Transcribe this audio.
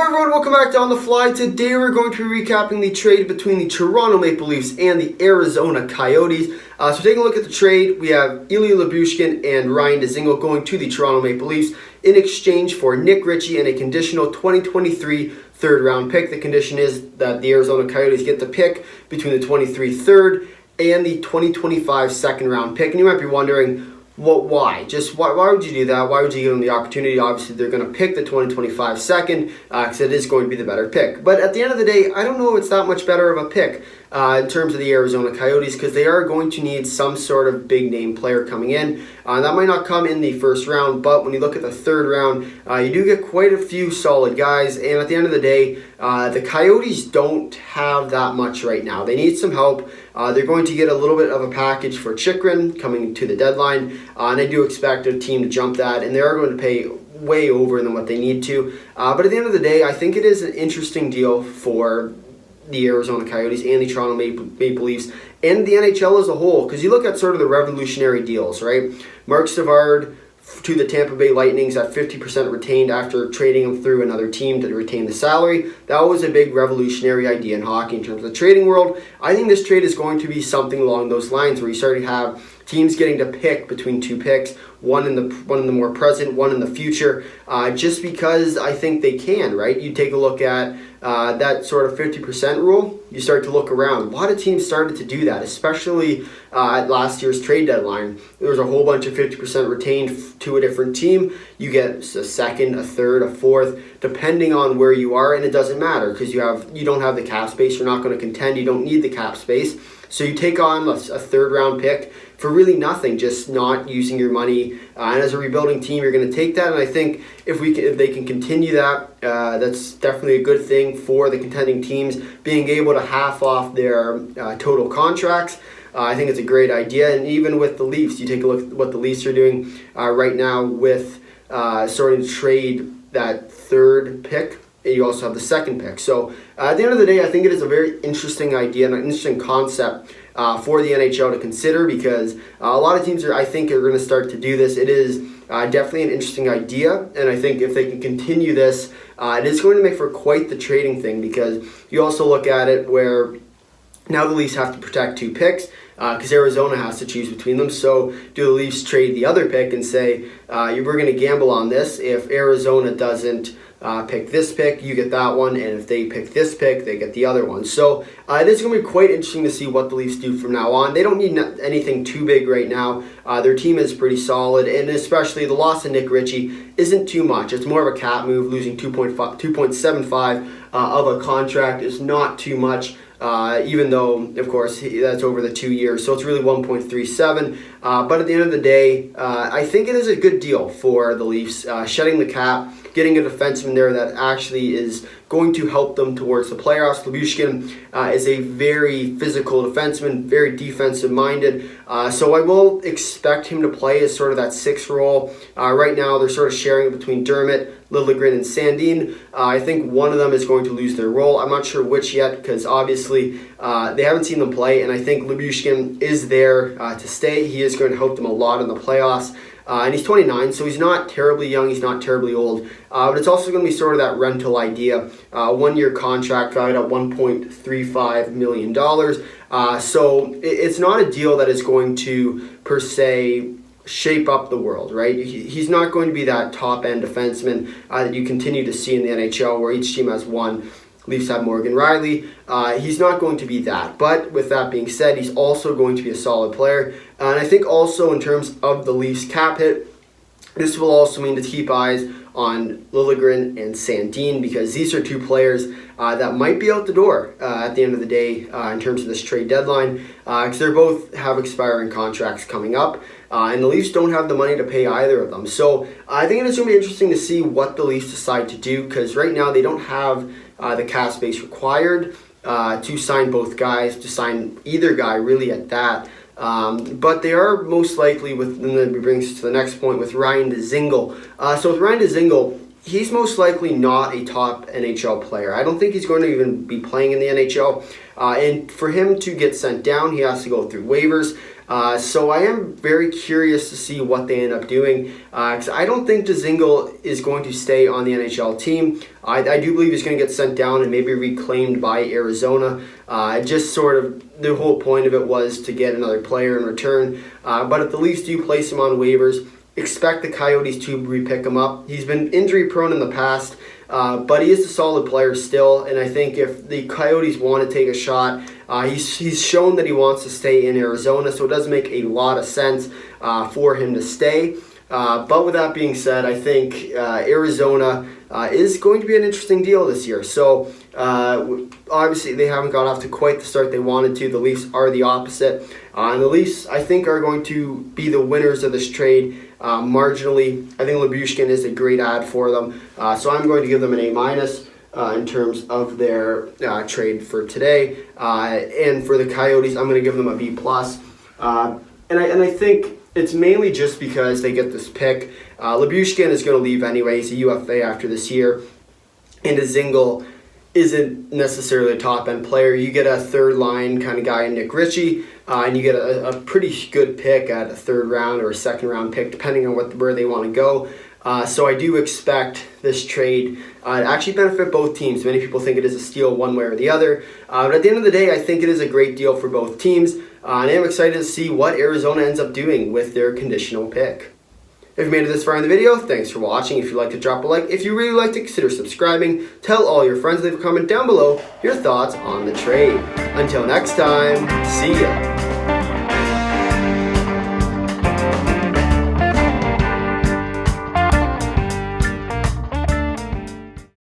Hello everyone, welcome back to On The Fly. Today we're going to be recapping the trade between the Toronto Maple Leafs and the Arizona Coyotes. So taking a look at the trade, we have Ilya Lyubushkin and Ryan Dzingel going to the Toronto Maple Leafs in exchange for Nick Ritchie and a conditional 2023 third round pick. The condition is that the Arizona Coyotes get the pick between the 23 third and the 2025 second round pick. And you might be wondering, why? Why would you do that? Why would you give them the opportunity? Obviously, they're going to pick the 2025 second because it is going to be the better pick. But at the end of the day, I don't know if it's that much better of a pick in terms of the Arizona Coyotes because they are going to need some sort of big name player coming in. That might not come in the first round, but when you look at the third round, you do get quite a few solid guys. And at the end of the day, the Coyotes don't have that much right now. They need some help. They're going to get a little bit of a package for Chychrun coming to the deadline, and I do expect a team to jump that, and they are going to pay way over than what they need to. But at the end of the day, I think it is an interesting deal for the Arizona Coyotes and the Toronto Maple Leafs and the NHL as a whole, because you look at sort of the revolutionary deals, right? Mark Savard to the Tampa Bay Lightnings at 50% retained after trading him through another team to retain the salary. That was a big revolutionary idea in hockey in terms of the trading world. I think this trade is going to be something along those lines where you start to have teams getting to pick between two picks, one in the more present, one in the future, just because I think they can, right? You take a look at that sort of 50% rule, you start to look around. A lot of teams started to do that, especially at last year's trade deadline. There was a whole bunch of 50% retained to a different team. You get a second, a third, a fourth, depending on where you are, and it doesn't matter because you don't have the cap space. You're not going to contend. You don't need the cap space. So you take on a third round pick for really nothing, just not using your money. And as a rebuilding team, you're going to take that. And I think if they can continue that, that's definitely a good thing for the contending teams, being able to half off their total contracts. I think it's a great idea. And even with the Leafs, you take a look at what the Leafs are doing right now with starting to trade that third pick. You also have the second pick. So at the end of the day, I think it is a very interesting idea and an interesting concept for the NHL to consider because a lot of teams I think are going to start to do this. It is definitely an interesting idea, and I think if they can continue this, it is going to make for quite the trading thing because you also look at it where now the Leafs have to protect two picks because Arizona has to choose between them. So do the Leafs trade the other pick and say, we're going to gamble on this. If Arizona doesn't pick this pick, you get that one, and if they pick this pick, they get the other one. So it is going to be quite interesting to see what the Leafs do from now on. They don't need anything too big right now. Their team is pretty solid, and especially the loss of Nick Ritchie isn't too much. It's more of a cap move. Losing 2.75 of a contract is not too much. Even though, of course, that's over the 2 years. So it's really 1.37. But at the end of the day, I think it is a good deal for the Leafs, shedding the cap, getting a defenseman there that actually is going to help them towards the playoffs. Lyubushkin is a very physical defenseman, very defensive-minded. So I will expect him to play as sort of that sixth role. Right now, they're sort of sharing it between Dermott, Liljegren, and Sandin. I think one of them is going to lose their role. I'm not sure which yet because obviously they haven't seen them play, and I think Lyubushkin is there to stay. He is going to help them a lot in the playoffs. And he's 29, so he's not terribly young, he's not terribly old. But it's also going to be sort of that rental idea. 1 year contract valued at $1.35 million. So it's not a deal that is going to, per se, shape up the world, right? He's not going to be that top-end defenseman that you continue to see in the NHL where each team has one. Leafs have Morgan Riley. He's not going to be that. But with that being said, he's also going to be a solid player. And I think also in terms of the Leafs cap hit, this will also mean to keep eyes on Liljegren and Sandin because these are two players that might be out the door at the end of the day in terms of this trade deadline because they both have expiring contracts coming up and the Leafs don't have the money to pay either of them. So I think it is going to be interesting to see what the Leafs decide to do because right now they don't have the cap space required to sign both guys, to sign either guy really at that. But they are most likely, and then brings us to the next point, with Ryan Dzingel. So with Ryan Dzingel, he's most likely not a top NHL player. I don't think he's going to even be playing in the NHL. And for him to get sent down, he has to go through waivers. So I am very curious to see what they end up doing, because I don't think Dzingel is going to stay on the NHL team. I do believe he's going to get sent down and maybe reclaimed by Arizona. Just sort of the whole point of it was to get another player in return. But if the Leafs do place him on waivers, expect the Coyotes to re-pick him up. He's been injury prone in the past, but he is a solid player still, and I think if the Coyotes want to take a shot, he's shown that he wants to stay in Arizona, so it does make a lot of sense for him to stay. But with that being said, I think Arizona is going to be an interesting deal this year. So obviously they haven't got off to quite the start they wanted to. The Leafs are the opposite. And the Leafs, I think, are going to be the winners of this trade marginally. I think Lyubushkin is a great ad for them. So I'm going to give them an A- in terms of their trade for today. And for the Coyotes, I'm going to give them a B+. And I think it's mainly just because they get this pick. Lyubushkin is going to leave anyway. He's a UFA after this year. And Dzingel isn't necessarily a top-end player. You get a third-line kind of guy in Nick Ritchie, and you get a pretty good pick at a third-round or a second-round pick, depending on where they want to go. So I do expect this trade to actually benefit both teams. Many people think it is a steal one way or the other. But at the end of the day, I think it is a great deal for both teams. And I am excited to see what Arizona ends up doing with their conditional pick. If you made it this far in the video, thanks for watching. If you'd like to drop a like, if you really liked it, consider subscribing. Tell all your friends, leave a comment down below your thoughts on the trade. Until next time, see ya.